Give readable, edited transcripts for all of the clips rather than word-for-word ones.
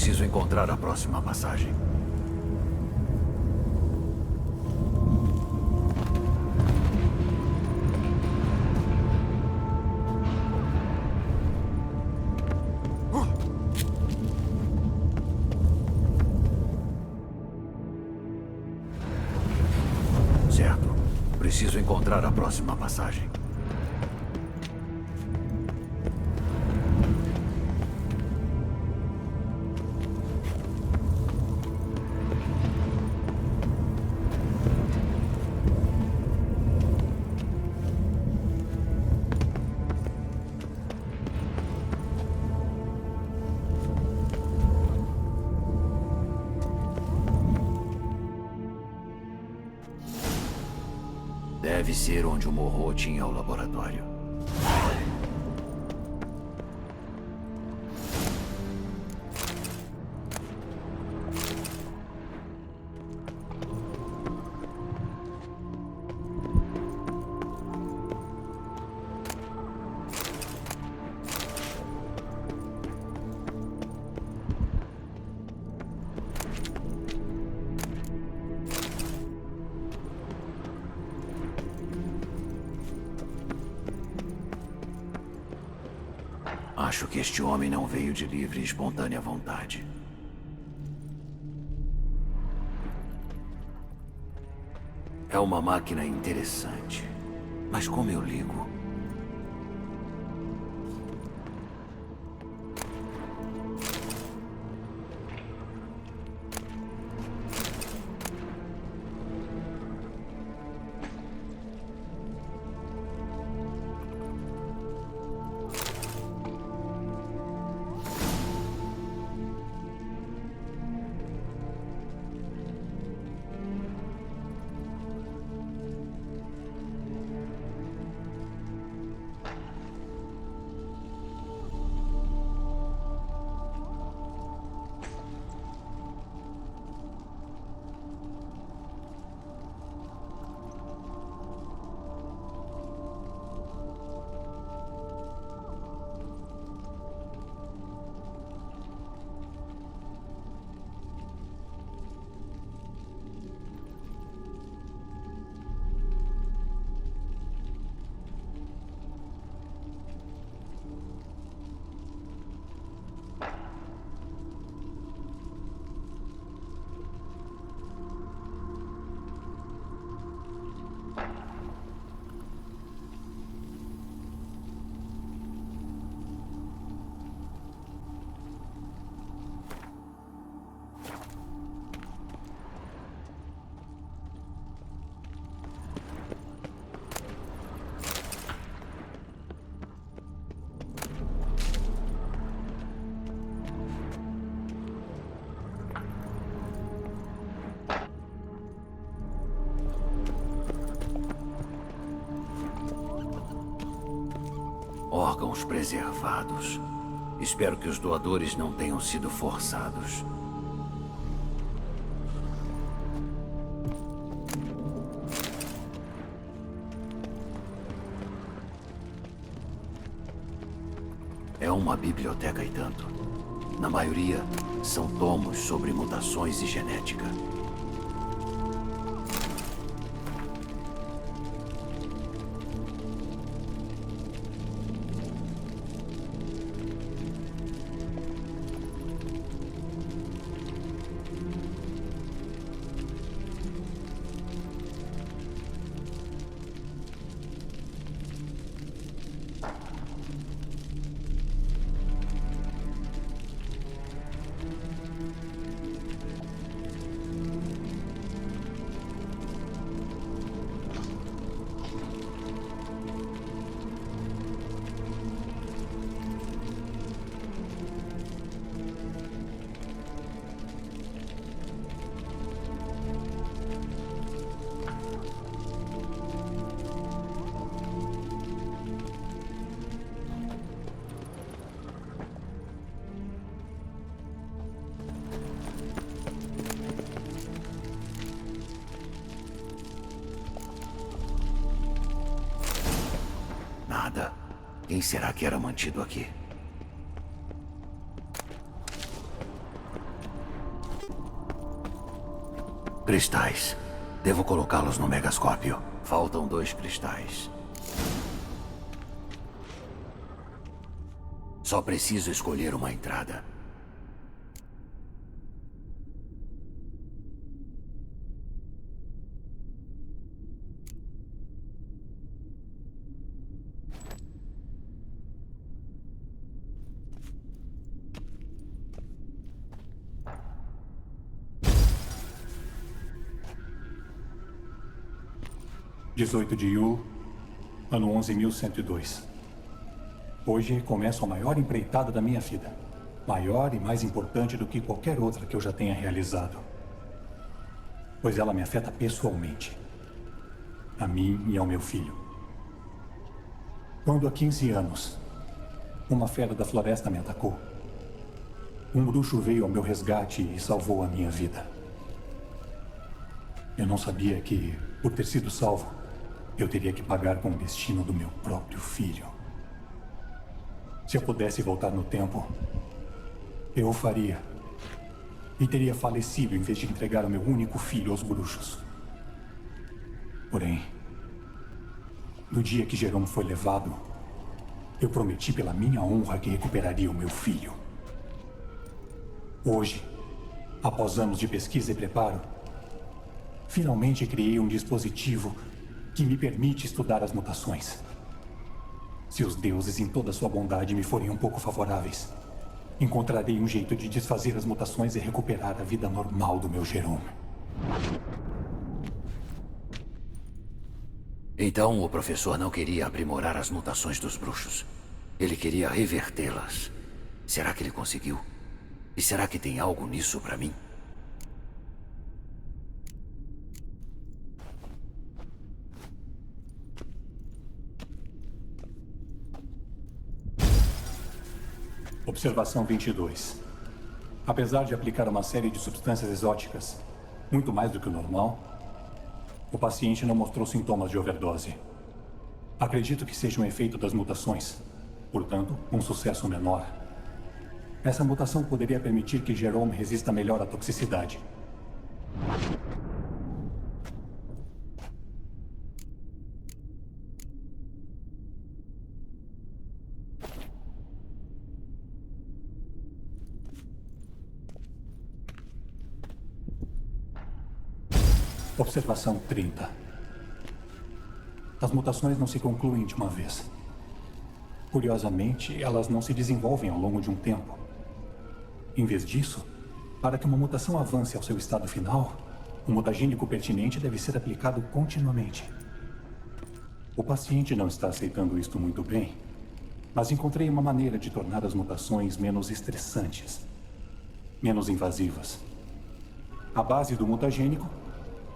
Preciso encontrar a próxima passagem. Certo. Preciso encontrar a próxima passagem. Deve ser onde o Morro tinha o laboratório. Acho que este homem não veio de livre e espontânea vontade. É uma máquina interessante. Mas como eu ligo? Órgãos preservados. Espero que os doadores não tenham sido forçados. É uma biblioteca e tanto. Na maioria, são tomos sobre mutações e genética. Nada. Quem será que era mantido aqui? Cristais. Devo colocá-los no megascópio. Faltam 2 cristais. Só preciso escolher uma entrada. (18 de Yule, ano 11.102). Hoje começa a maior empreitada da minha vida. Maior e mais importante do que qualquer outra que eu já tenha realizado. Pois ela me afeta pessoalmente. A mim e ao meu filho. Quando há 15 anos, uma fera da floresta me atacou. Um bruxo veio ao meu resgate e salvou a minha vida. Eu não sabia que, por ter sido salvo, eu teria que pagar com o destino do meu próprio filho. Se eu pudesse voltar no tempo, eu o faria. E teria falecido em vez de entregar o meu único filho aos bruxos. Porém, no dia que Jerome foi levado, eu prometi pela minha honra que recuperaria o meu filho. Hoje, após anos de pesquisa e preparo, finalmente criei um dispositivo que me permite estudar as mutações. Se os deuses, em toda sua bondade, me forem um pouco favoráveis, encontrarei um jeito de desfazer as mutações e recuperar a vida normal do meu Jerome. Então o professor não queria aprimorar as mutações dos bruxos. Ele queria revertê-las. Será que ele conseguiu? E será que tem algo nisso pra mim? Observação 22. Apesar de aplicar uma série de substâncias exóticas, muito mais do que o normal, o paciente não mostrou sintomas de overdose. Acredito que seja um efeito das mutações, portanto, um sucesso menor. Essa mutação poderia permitir que Jerome resista melhor à toxicidade. Observação 30. As mutações não se concluem de uma vez. Curiosamente, elas não se desenvolvem ao longo de um tempo. Em vez disso, para que uma mutação avance ao seu estado final, o mutagênico pertinente deve ser aplicado continuamente. O paciente não está aceitando isto muito bem, mas encontrei uma maneira de tornar as mutações menos estressantes, menos invasivas. A base do mutagênico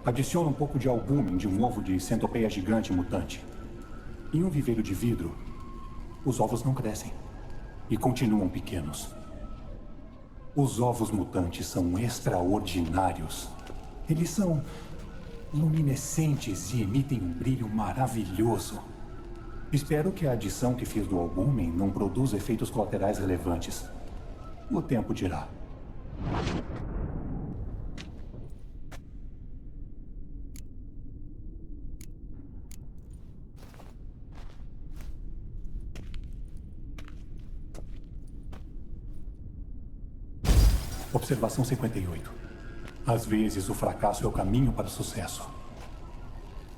adiciona um pouco de albúmen de um ovo de centopeia gigante mutante. Em um viveiro de vidro, os ovos não crescem e continuam pequenos. Os ovos mutantes são extraordinários. Eles são luminescentes e emitem um brilho maravilhoso. Espero que a adição que fiz do albúmen não produza efeitos colaterais relevantes. O tempo dirá. Observação 58. Às vezes, o fracasso é o caminho para o sucesso.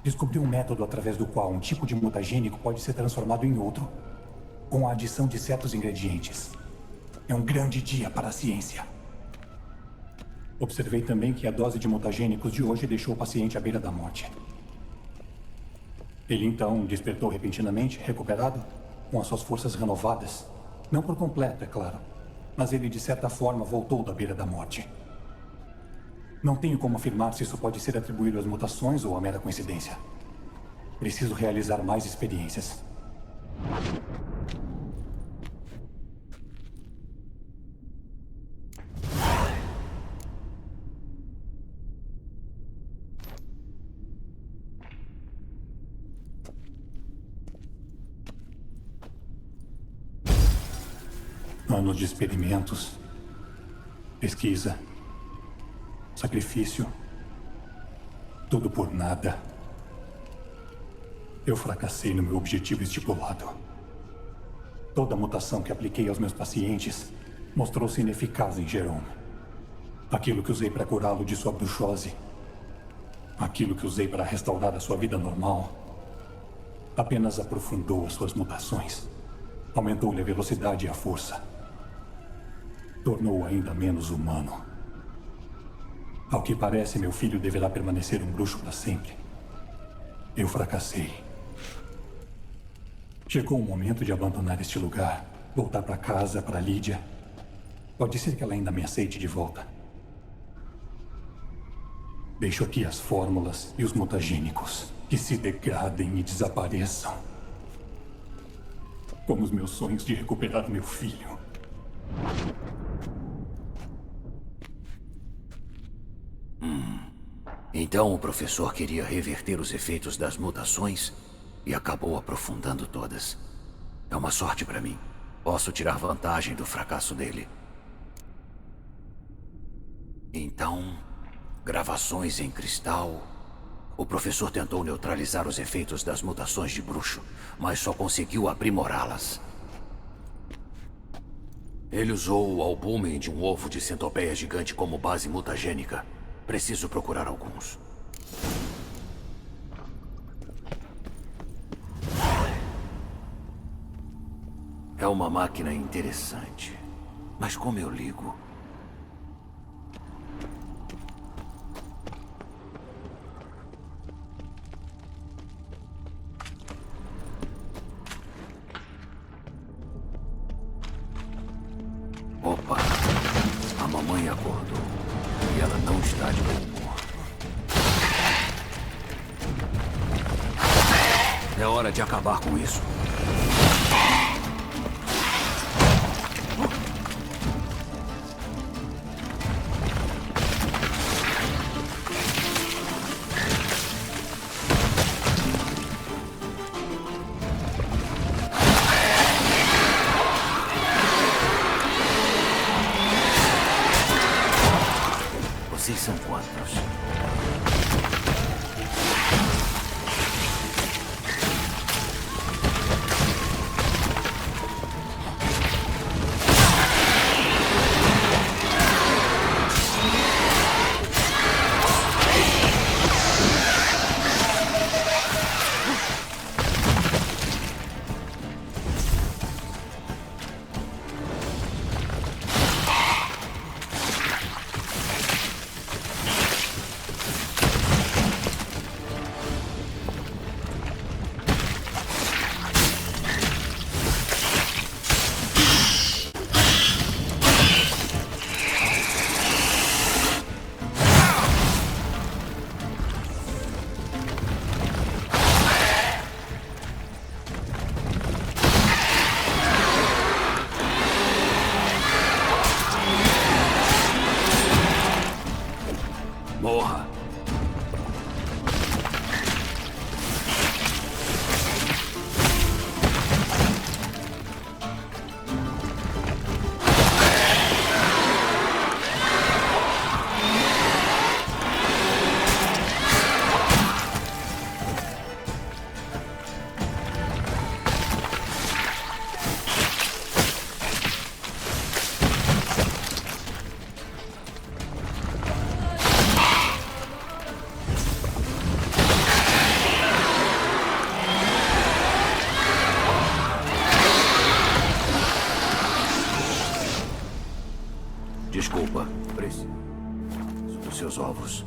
Descobri um método através do qual um tipo de mutagênico pode ser transformado em outro, com a adição de certos ingredientes. É um grande dia para a ciência. Observei também que a dose de mutagênicos de hoje deixou o paciente à beira da morte. Ele então despertou repentinamente, recuperado, com as suas forças renovadas. Não por completo, é claro. Mas ele, de certa forma, voltou da beira da morte. Não tenho como afirmar se isso pode ser atribuído às mutações ou à mera coincidência. Preciso realizar mais experiências. Anos de experimentos, pesquisa, sacrifício Tudo por nada. Eu fracassei no meu objetivo estipulado. Toda a mutação que apliquei aos meus pacientes mostrou-se ineficaz em Jerome. Aquilo que usei para curá-lo de sua bruxose, aquilo que usei para restaurar a sua vida normal, apenas aprofundou as suas mutações. Aumentou-lhe a velocidade e a força. Tornou-o ainda menos humano. Ao que parece, meu filho deverá permanecer um bruxo para sempre. Eu fracassei. Chegou o momento de abandonar este lugar, voltar para casa, para Lídia. Pode ser que ela ainda me aceite de volta. Deixo aqui as fórmulas e os mutagênicos, que se degradem e desapareçam. Como os meus sonhos de recuperar meu filho. Então o professor queria reverter os efeitos das mutações e acabou aprofundando todas. É uma sorte para mim. Posso tirar vantagem do fracasso dele. Então, gravações em cristal. O professor tentou neutralizar os efeitos das mutações de bruxo, mas só conseguiu aprimorá-las. Ele usou o albúmen de um ovo de centopeia gigante como base mutagênica. Preciso procurar alguns. É uma máquina interessante. Mas como eu ligo? Opa! A mamãe acordou. E ela não está de bom humor. É hora de acabar com isso. Vocês são quantos? Morra! Desculpa, preciso dos seus ovos.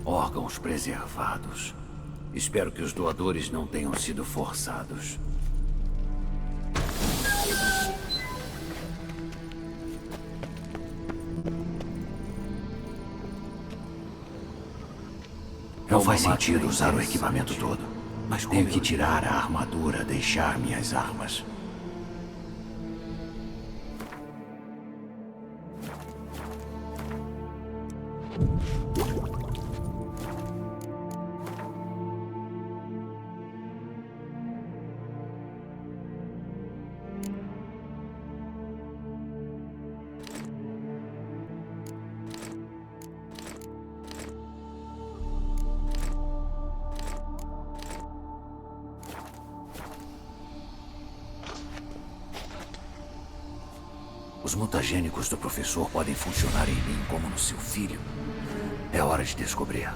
Órgãos preservados. Espero que os doadores não tenham sido forçados. Não faz sentido usar o equipamento todo. Mas tenho que tirar a armadura, deixar minhas armas. Os mutagênicos do professor podem funcionar em mim como no seu filho. É hora de descobrir.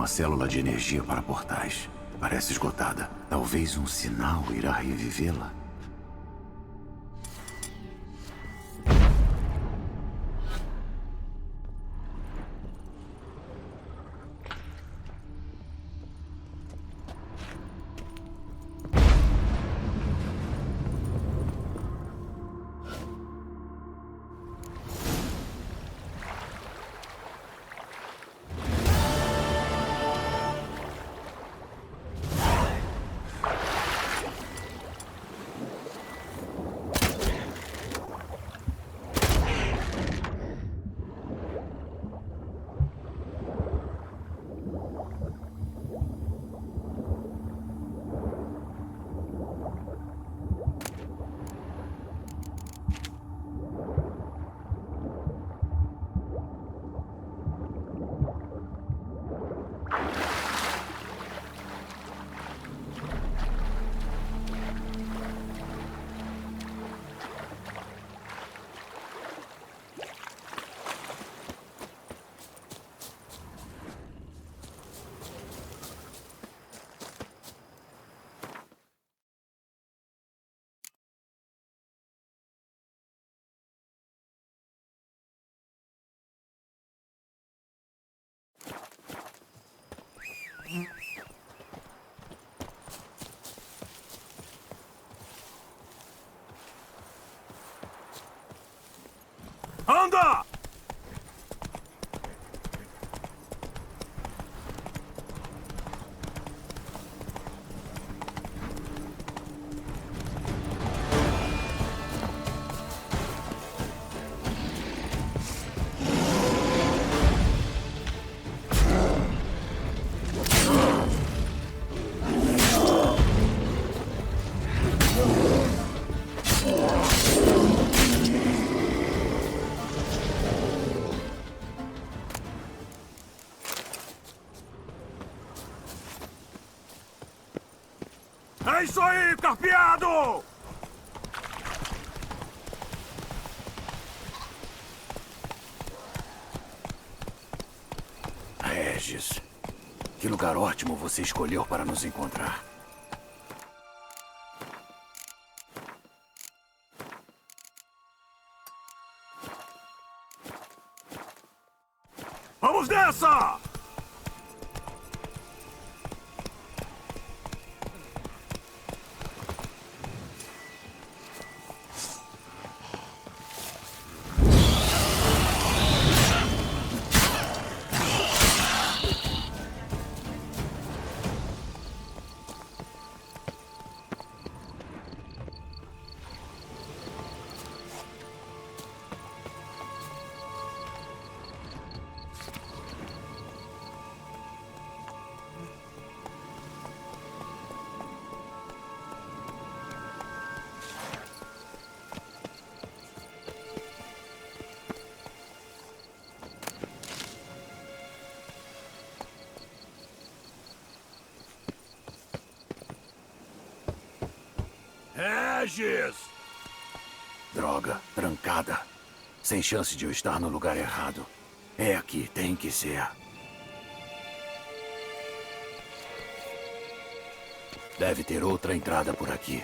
uma célula de energia para portais. Parece esgotada. Talvez um sinal irá revivê-la. Anda! É isso aí, carpeado! Regis, que lugar ótimo você escolheu para nos encontrar. Vamos nessa! Regis! Droga, trancada. Sem chance de eu estar no lugar errado. É aqui, tem que ser. Deve ter outra entrada por aqui.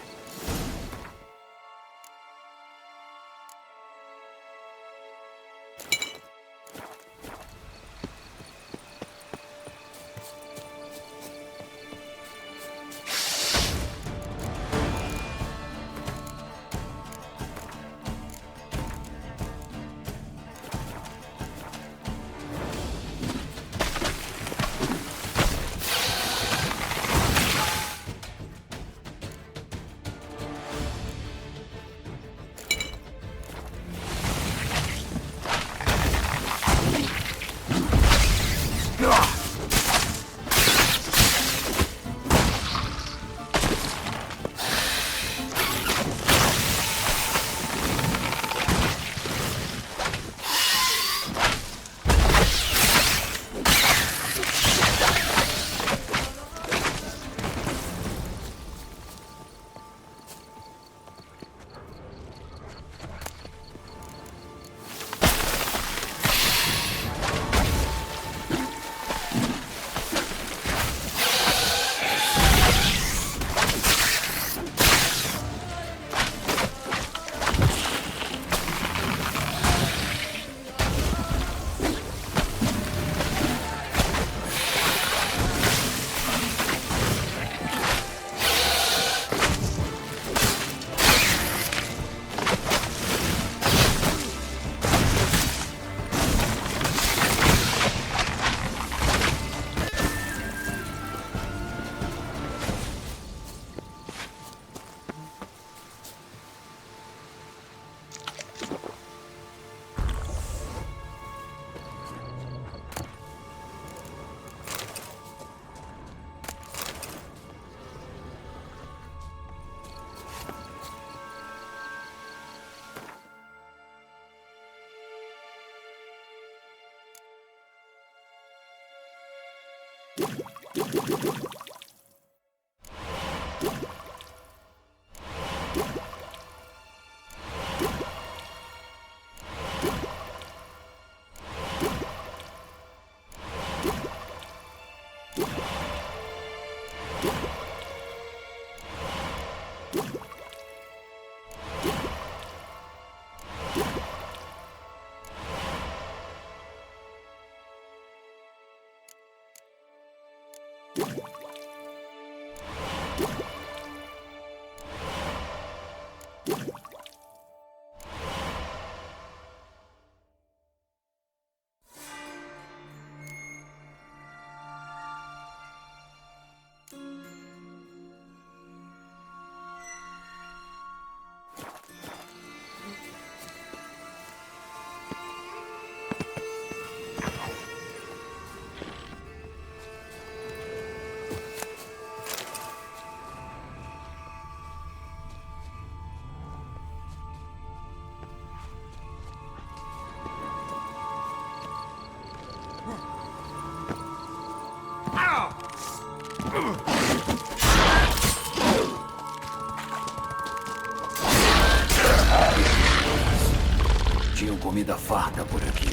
Tinham comida farta por aqui.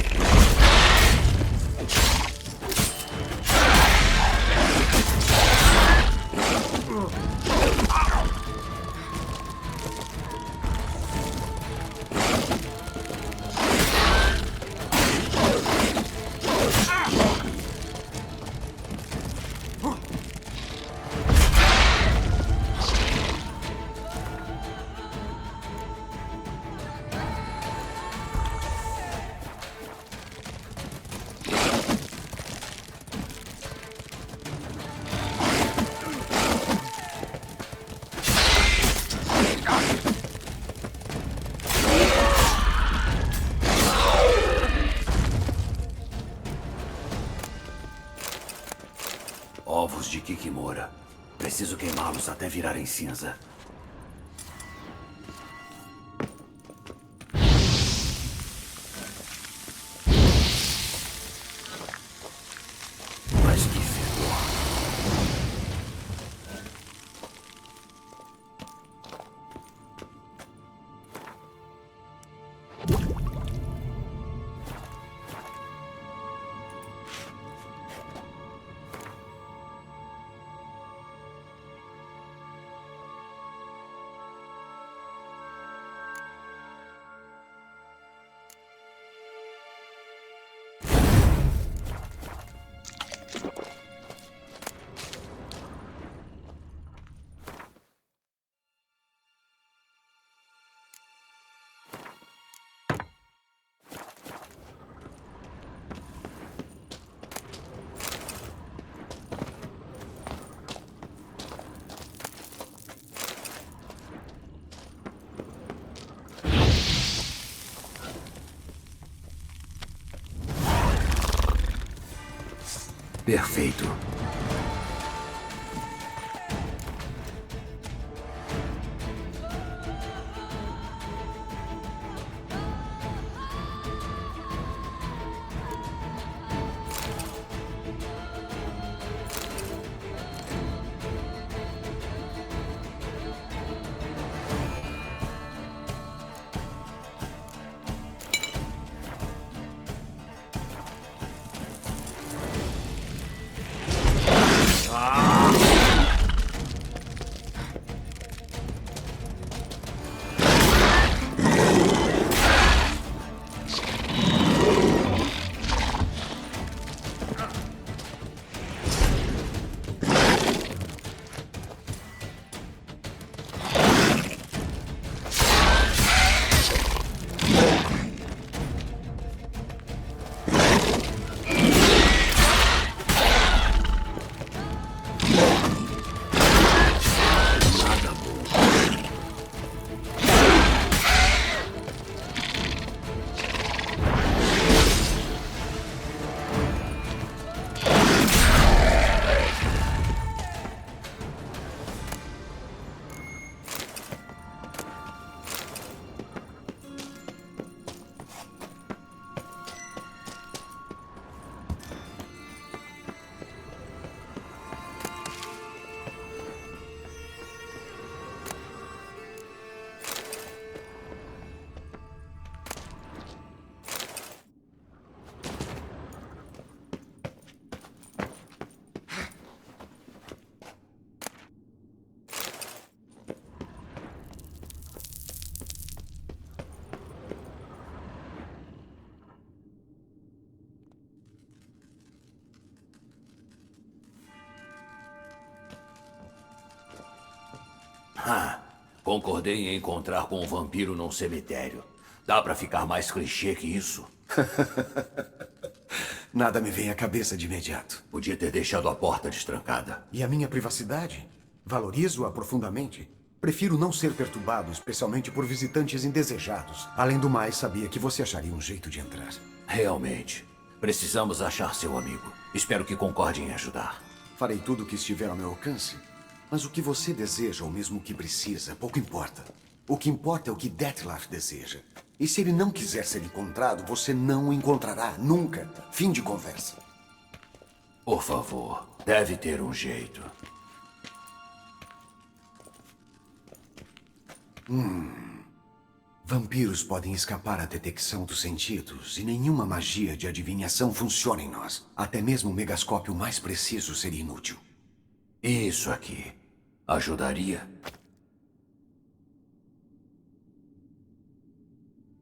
Ovos de Kikimora. Preciso queimá-los até virarem cinza. Mas que fedor. Perfeito. Concordei em encontrar com um vampiro num cemitério. Dá pra ficar mais clichê que isso? Nada me vem à cabeça de imediato. Podia ter deixado a porta destrancada. E a minha privacidade? Valorizo-a profundamente. Prefiro não ser perturbado, especialmente por visitantes indesejados. Além do mais, sabia que você acharia um jeito de entrar. Realmente. Precisamos achar seu amigo. Espero que concorde em ajudar. Farei tudo o que estiver ao meu alcance. Mas o que você deseja, ou mesmo o que precisa, pouco importa. O que importa é o que Dettlaff deseja. E se ele não quiser ser encontrado, você não o encontrará, nunca. Fim de conversa. Por favor, deve ter um jeito. Vampiros podem escapar à detecção dos sentidos, e nenhuma magia de adivinhação funciona em nós. Até mesmo o megascópio mais preciso seria inútil. E isso aqui ajudaria?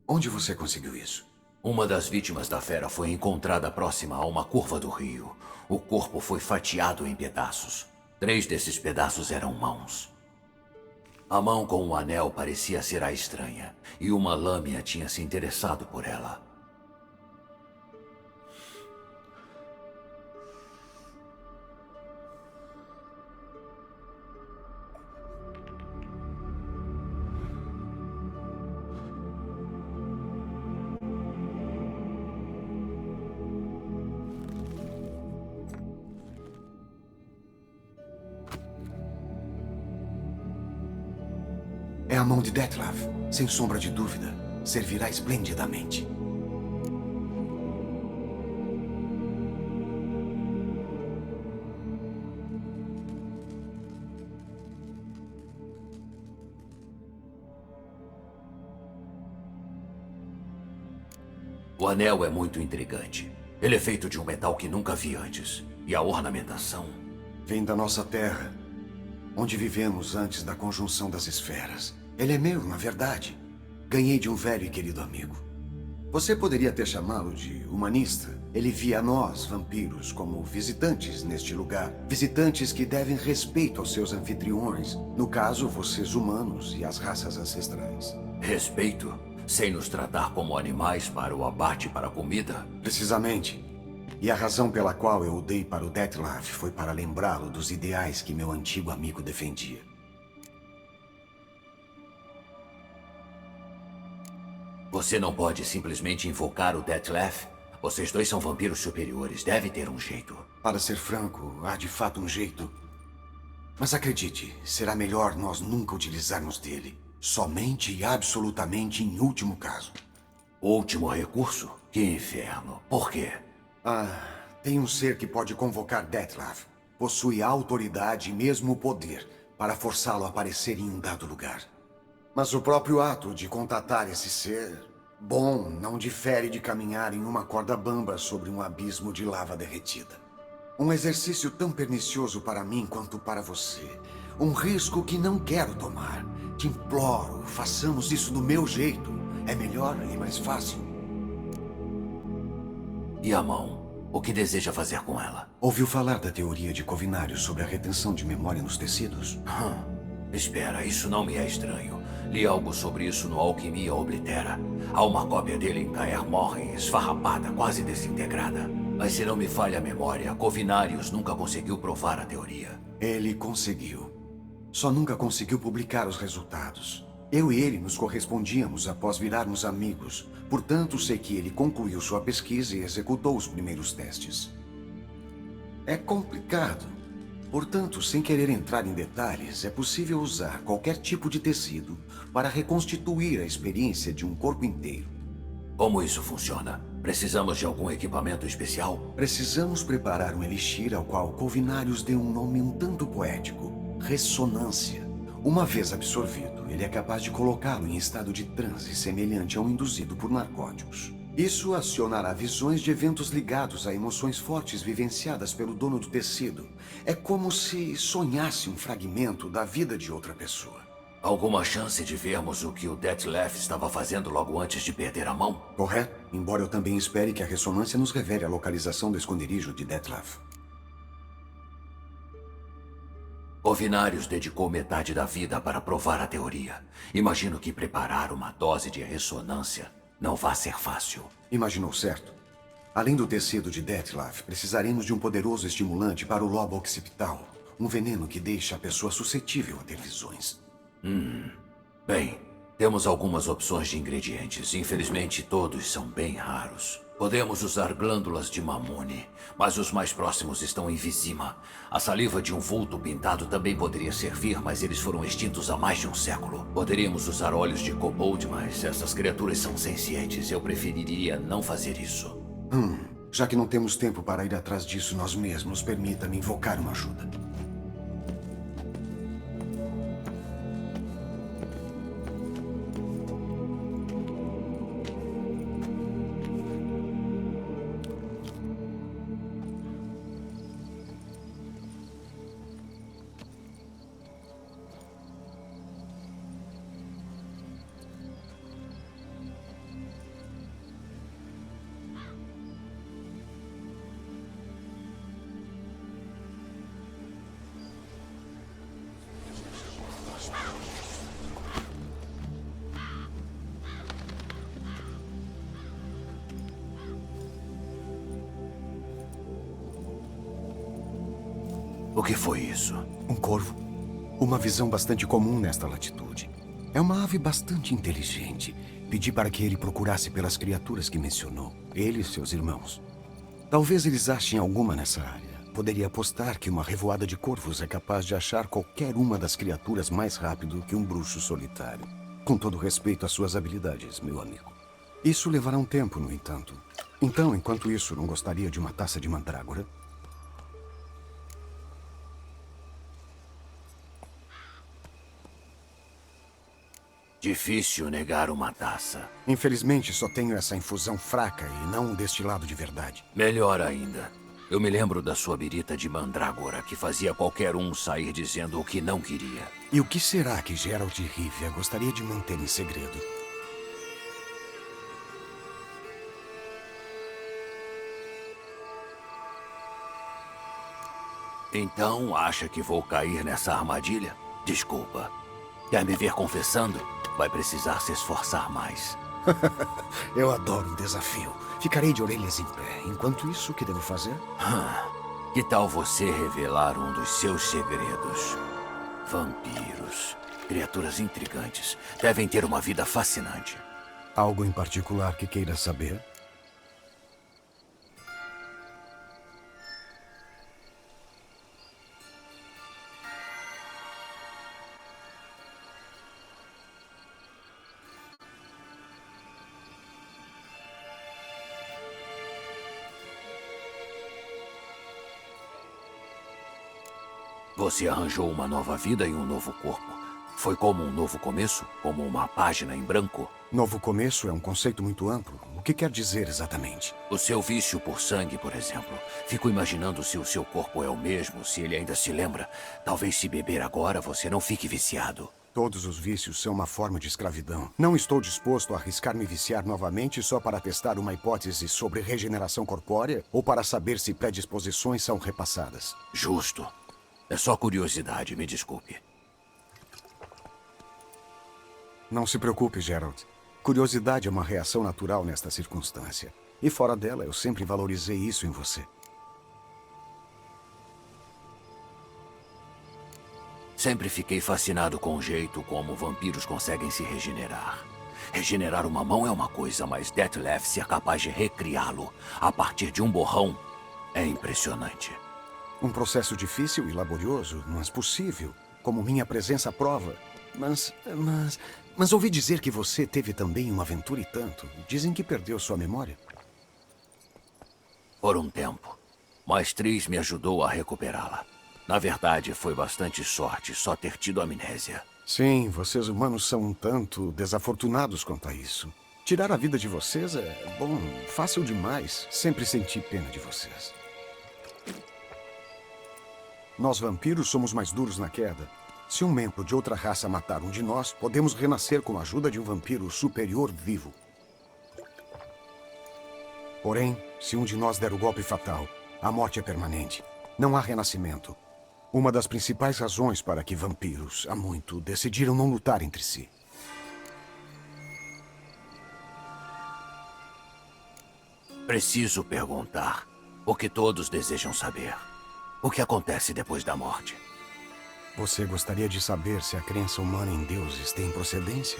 Onde você conseguiu isso? Uma das vítimas da fera foi encontrada próxima a uma curva do rio. O corpo foi fatiado em pedaços. 3 desses pedaços eram mãos. A mão com um anel parecia ser a estranha, e uma lâmina tinha se interessado por ela. É a mão de Dettlaff. Sem sombra de dúvida, servirá esplendidamente. O anel é muito intrigante. Ele é feito de um metal que nunca vi antes. E a ornamentação... Vem da nossa terra, onde vivemos antes da conjunção das esferas. Ele é meu, na verdade. Ganhei de um velho e querido amigo. Você poderia até chamá-lo de humanista. Ele via nós, vampiros, como visitantes neste lugar. Visitantes que devem respeito aos seus anfitriões. No caso, vocês humanos e as raças ancestrais. Respeito? Sem nos tratar como animais para o abate para a comida? Precisamente. E a razão pela qual eu o dei para o Dettlaff foi para lembrá-lo dos ideais que meu antigo amigo defendia. Você não pode simplesmente invocar o Dettlaff? Vocês dois são vampiros superiores. Deve ter um jeito. Para ser franco, há de fato um jeito. Mas acredite, será melhor nós nunca utilizarmos dele. Somente e absolutamente em último caso. Último recurso? Que inferno. Por quê? Tem um ser que pode convocar Dettlaff. Possui a autoridade e mesmo o poder para forçá-lo a aparecer em um dado lugar. Mas o próprio ato de contatar esse ser, bom, não difere de caminhar em uma corda bamba sobre um abismo de lava derretida. Um exercício tão pernicioso para mim quanto para você. Um risco que não quero tomar. Te imploro, façamos isso do meu jeito. É melhor e mais fácil. E a mão? O que deseja fazer com ela? Ouviu falar da teoria de Covinário sobre a retenção de memória nos tecidos? Espera, isso não me é estranho. Li algo sobre isso no Alquimia Oblitera. Há uma cópia dele em Kaer Morhen, esfarrapada, quase desintegrada. Mas se não me falha a memória, Covinários nunca conseguiu provar a teoria. Ele conseguiu. Só nunca conseguiu publicar os resultados. Eu e ele nos correspondíamos após virarmos amigos. Portanto, sei que ele concluiu sua pesquisa e executou os primeiros testes. É complicado. Portanto, sem querer entrar em detalhes, é possível usar qualquer tipo de tecido para reconstituir a experiência de um corpo inteiro. Como isso funciona? Precisamos de algum equipamento especial? Precisamos preparar um elixir ao qual Covinários deu um nome um tanto poético. Ressonância. Uma vez absorvido, ele é capaz de colocá-lo em estado de transe semelhante a um induzido por narcóticos. Isso acionará visões de eventos ligados a emoções fortes vivenciadas pelo dono do tecido. É como se sonhasse um fragmento da vida de outra pessoa. Alguma chance de vermos o que o Dettlaff estava fazendo logo antes de perder a mão? Correto, embora eu também espere que a ressonância nos revele a localização do esconderijo de Dettlaff. Ovinários dedicou metade da vida para provar a teoria. Imagino que preparar uma dose de ressonância não vai ser fácil. Imaginou certo. Além do tecido de Dettlaff, precisaremos de um poderoso estimulante para o lobo occipital. Um veneno que deixa a pessoa suscetível a ter visões. Bem, temos algumas opções de ingredientes. Infelizmente, todos são bem raros. Podemos usar glândulas de mamone, mas os mais próximos estão em Vizima. A saliva de um vulto pintado também poderia servir, mas eles foram extintos há mais de um século. Poderíamos usar olhos de kobold, mas essas criaturas são sencientes. Eu preferiria não fazer isso. Já que não temos tempo para ir atrás disso nós mesmos, permita-me invocar uma ajuda. O que foi isso? Um corvo. Uma visão bastante comum nesta latitude. É uma ave bastante inteligente. Pedi para que ele procurasse pelas criaturas que mencionou. Ele e seus irmãos. Talvez eles achem alguma nessa área. Poderia apostar que uma revoada de corvos é capaz de achar qualquer uma das criaturas mais rápido que um bruxo solitário. Com todo respeito às suas habilidades, meu amigo. Isso levará um tempo, no entanto. Então, enquanto isso, não gostaria de uma taça de mandrágora? Difícil negar uma taça. Infelizmente, só tenho essa infusão fraca e não um destilado de verdade. Melhor ainda. Eu me lembro da sua birita de mandrágora, que fazia qualquer um sair dizendo o que não queria. E o que será que Geralt de Rivia gostaria de manter em segredo? Então, acha que vou cair nessa armadilha? Desculpa. Quer me ver confessando? Vai precisar se esforçar mais. Eu adoro um desafio. Ficarei de orelhas em pé. Enquanto isso, o que devo fazer? Que tal você revelar um dos seus segredos? Vampiros. Criaturas intrigantes. Devem ter uma vida fascinante. Algo em particular que queira saber? Você arranjou uma nova vida e um novo corpo. Foi como um novo começo? Como uma página em branco? Novo começo é um conceito muito amplo. O que quer dizer exatamente? O seu vício por sangue, por exemplo. Fico imaginando se o seu corpo é o mesmo, se ele ainda se lembra. Talvez se beber agora, você não fique viciado. Todos os vícios são uma forma de escravidão. Não estou disposto a arriscar me viciar novamente só para testar uma hipótese sobre regeneração corpórea ou para saber se predisposições são repassadas. Justo. É só curiosidade, me desculpe. Não se preocupe, Geralt. Curiosidade é uma reação natural nesta circunstância. E fora dela, eu sempre valorizei isso em você. Sempre fiquei fascinado com o jeito como vampiros conseguem se regenerar. Regenerar uma mão é uma coisa, mas Dettlaff ser capaz de recriá-lo a partir de um borrão é impressionante. Um processo difícil e laborioso, mas possível, como minha presença prova. Mas ouvi dizer que você teve também uma aventura e tanto. Dizem que perdeu sua memória. Por um tempo. Mas Triss me ajudou a recuperá-la. Na verdade, foi bastante sorte só ter tido amnésia. Sim, vocês humanos são um tanto desafortunados quanto a isso. Tirar a vida de vocês é, bom, fácil demais. Sempre senti pena de vocês. Nós vampiros somos mais duros na queda. Se um membro de outra raça matar um de nós, podemos renascer com a ajuda de um vampiro superior vivo. Porém, se um de nós der o golpe fatal, a morte é permanente. Não há renascimento. Uma das principais razões para que vampiros, há muito, decidiram não lutar entre si. Preciso perguntar o que todos desejam saber. O que acontece depois da morte? Você gostaria de saber se a crença humana em deuses tem procedência?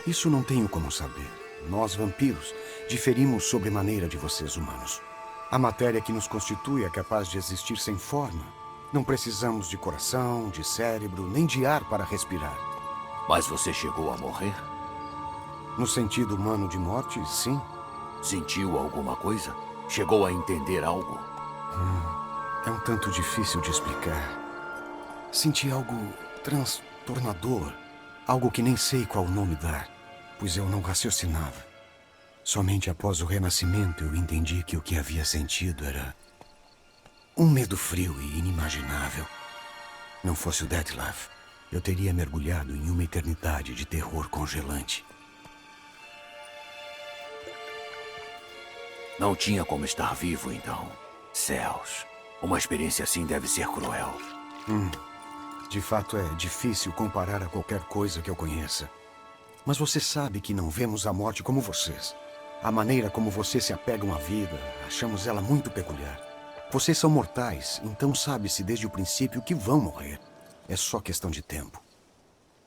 Isso não tenho como saber. Nós, vampiros, diferimos sobremaneira de vocês humanos. A matéria que nos constitui é capaz de existir sem forma. Não precisamos de coração, de cérebro, nem de ar para respirar. Mas você chegou a morrer? No sentido humano de morte, sim. Sentiu alguma coisa? Chegou a entender algo? É um tanto difícil de explicar. Senti algo transtornador. Algo que nem sei qual nome dar, pois eu não raciocinava. Somente após o renascimento eu entendi que o que havia sentido era um medo frio e inimaginável. Não fosse o Dettlaff, eu teria mergulhado em uma eternidade de terror congelante. Não tinha como estar vivo, então. Céus. Uma experiência assim deve ser cruel. De fato, é difícil comparar a qualquer coisa que eu conheça. Mas você sabe que não vemos a morte como vocês. A maneira como vocês se apegam à vida, achamos ela muito peculiar. Vocês são mortais, então sabe-se desde o princípio que vão morrer. É só questão de tempo.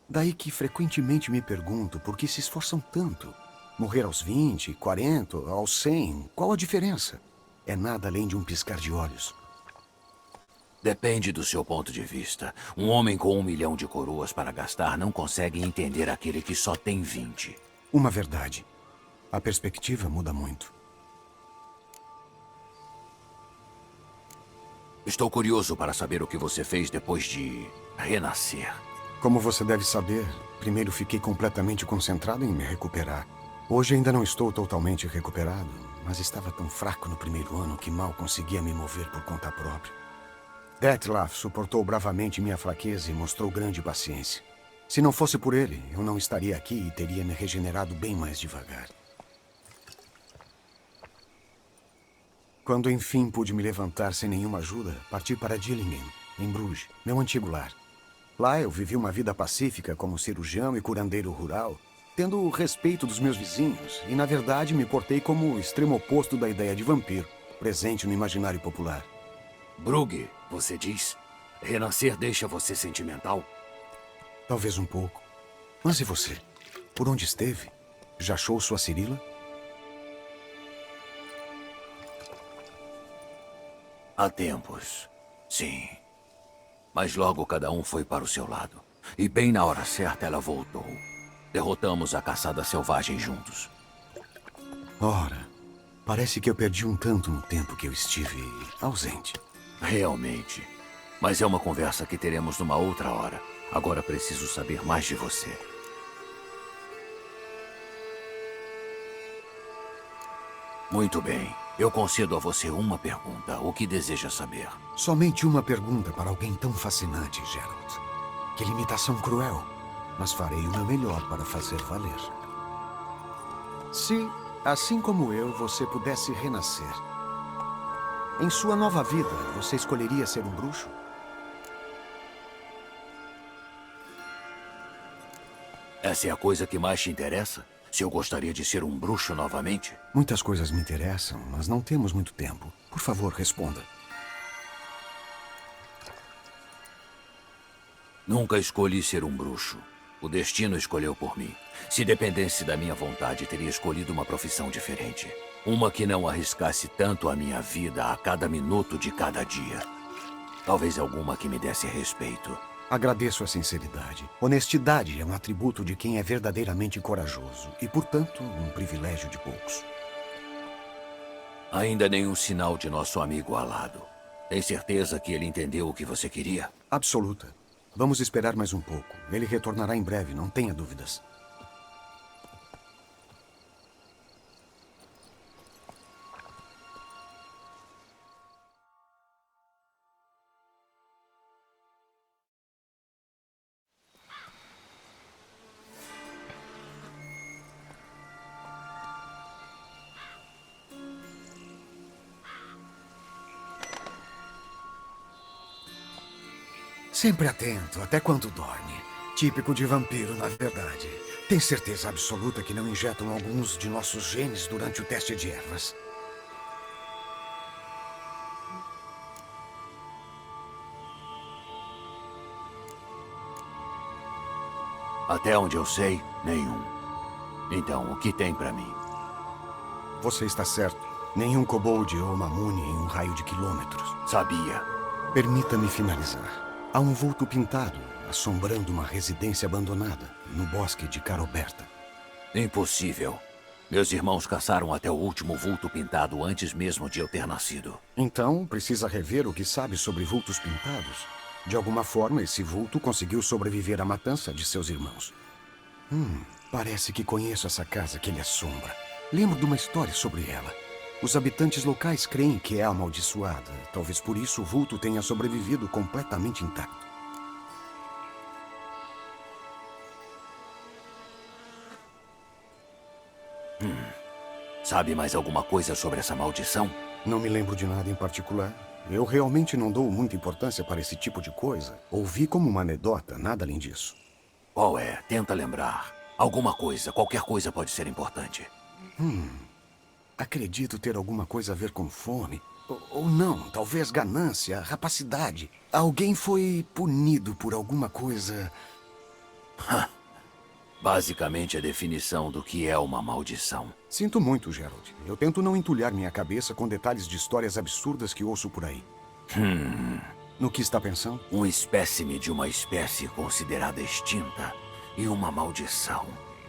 Daí que frequentemente me pergunto por que se esforçam tanto. Morrer aos 20, 40, aos 100, qual a diferença? É nada além de um piscar de olhos. Depende do seu ponto de vista. Um homem com 1 milhão de coroas para gastar não consegue entender aquele que só tem 20. Uma verdade. A perspectiva muda muito. Estou curioso para saber o que você fez depois de renascer. Como você deve saber, primeiro fiquei completamente concentrado em me recuperar. Hoje ainda não estou totalmente recuperado, mas estava tão fraco no primeiro ano que mal conseguia me mover por conta própria. Dettlaff suportou bravamente minha fraqueza e mostrou grande paciência. Se não fosse por ele, eu não estaria aqui e teria me regenerado bem mais devagar. Quando enfim pude me levantar sem nenhuma ajuda, parti para Dillingen, em Bruges, meu antigo lar. Lá eu vivi uma vida pacífica como cirurgião e curandeiro rural, tendo o respeito dos meus vizinhos, e na verdade me portei como o extremo oposto da ideia de vampiro, presente no imaginário popular. Brugge, você diz? Renascer deixa você sentimental? Talvez um pouco. Mas e você? Por onde esteve? Já achou sua Cirila? Há tempos, sim. Mas logo cada um foi para o seu lado. E bem na hora certa ela voltou. Derrotamos a caçada selvagem juntos. Ora, parece que eu perdi um tanto no tempo que eu estive ausente. Realmente. Mas é uma conversa que teremos numa outra hora. Agora preciso saber mais de você. Muito bem. Eu concedo a você uma pergunta. O que deseja saber? Somente uma pergunta para alguém tão fascinante, Geralt. Que limitação cruel. Mas farei o meu melhor para fazer valer. Se, assim como eu, você pudesse renascer, em sua nova vida, você escolheria ser um bruxo? Essa é a coisa que mais te interessa? Se eu gostaria de ser um bruxo novamente? Muitas coisas me interessam, mas não temos muito tempo. Por favor, responda. Nunca escolhi ser um bruxo. O destino escolheu por mim. Se dependesse da minha vontade, teria escolhido uma profissão diferente. Uma que não arriscasse tanto a minha vida a cada minuto de cada dia. Talvez alguma que me desse respeito. Agradeço a sinceridade. Honestidade é um atributo de quem é verdadeiramente corajoso e, portanto, um privilégio de poucos. Ainda nenhum sinal de nosso amigo alado. Tem certeza que ele entendeu o que você queria? Absoluta. Vamos esperar mais um pouco. Ele retornará em breve, não tenha dúvidas. Sempre atento, até quando dorme. Típico de vampiro, na verdade. Tem certeza absoluta que não injetam alguns de nossos genes durante o teste de ervas? Até onde eu sei, nenhum. Então, o que tem pra mim? Você está certo. Nenhum kobold ou mamune em um raio de quilômetros. Sabia. Permita-me finalizar. Há um vulto pintado, assombrando uma residência abandonada, no bosque de Caroberta. Impossível. Meus irmãos caçaram até o último vulto pintado antes mesmo de eu ter nascido. Então, precisa rever o que sabe sobre vultos pintados. De alguma forma, esse vulto conseguiu sobreviver à matança de seus irmãos. Parece que conheço essa casa que ele assombra. Lembro de uma história sobre ela. Os habitantes locais creem que é amaldiçoada. Talvez por isso o vulto tenha sobrevivido completamente intacto. Sabe mais alguma coisa sobre essa maldição? Não me lembro de nada em particular. Eu realmente não dou muita importância para esse tipo de coisa. Ouvi como uma anedota, nada além disso. Qual é? Tenta lembrar. Alguma coisa, qualquer coisa pode ser importante. Acredito ter alguma coisa a ver com fome. Ou não, talvez ganância, rapacidade. Alguém foi punido por alguma coisa... Basicamente a definição do que é uma maldição. Sinto muito, Gerald. Eu tento não entulhar minha cabeça com detalhes de histórias absurdas que ouço por aí. No que está pensando? Um espécime de uma espécie considerada extinta e uma maldição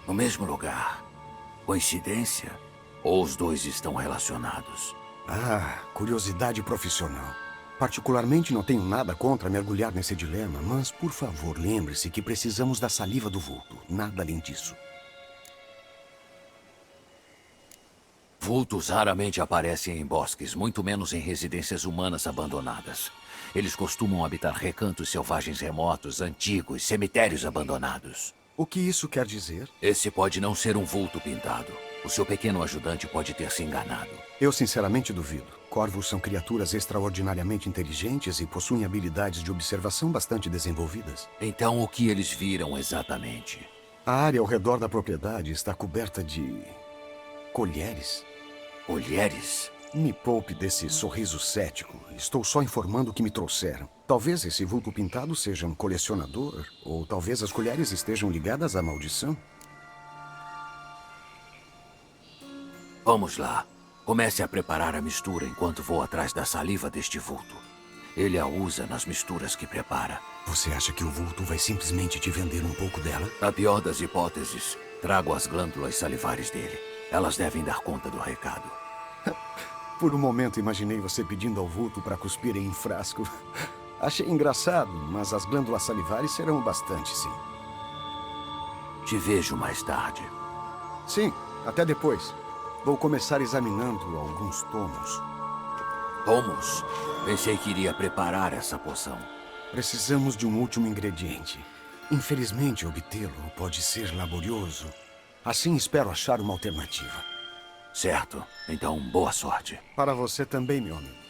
no mesmo lugar. Coincidência? Ou os dois estão relacionados? Curiosidade profissional. Particularmente não tenho nada contra mergulhar nesse dilema, mas, por favor, lembre-se que precisamos da saliva do vulto. Nada além disso. Vultos raramente aparecem em bosques, muito menos em residências humanas abandonadas. Eles costumam habitar recantos selvagens remotos, antigos, cemitérios abandonados. O que isso quer dizer? Esse pode não ser um vulto pintado. O seu pequeno ajudante pode ter se enganado. Eu sinceramente duvido. Corvos são criaturas extraordinariamente inteligentes e possuem habilidades de observação bastante desenvolvidas. Então, o que eles viram exatamente? A área ao redor da propriedade está coberta de... colheres. Colheres? Me poupe desse sorriso cético. Estou só informando o que me trouxeram. Talvez esse vulto pintado seja um colecionador, ou talvez as colheres estejam ligadas à maldição. Vamos lá. Comece a preparar a mistura enquanto vou atrás da saliva deste vulto. Ele a usa nas misturas que prepara. Você acha que o vulto vai simplesmente te vender um pouco dela? Na pior das hipóteses, trago as glândulas salivares dele. Elas devem dar conta do recado. Por um momento imaginei você pedindo ao vulto para cuspir em um frasco. Achei engraçado, mas as glândulas salivares serão bastante, sim. Te vejo mais tarde. Sim, até depois. Vou começar examinando alguns tomos. Tomos? Pensei que iria preparar essa poção. Precisamos de um último ingrediente. Infelizmente, obtê-lo pode ser laborioso. Assim, espero achar uma alternativa. Certo. Então, boa sorte. Para você também, meu amigo.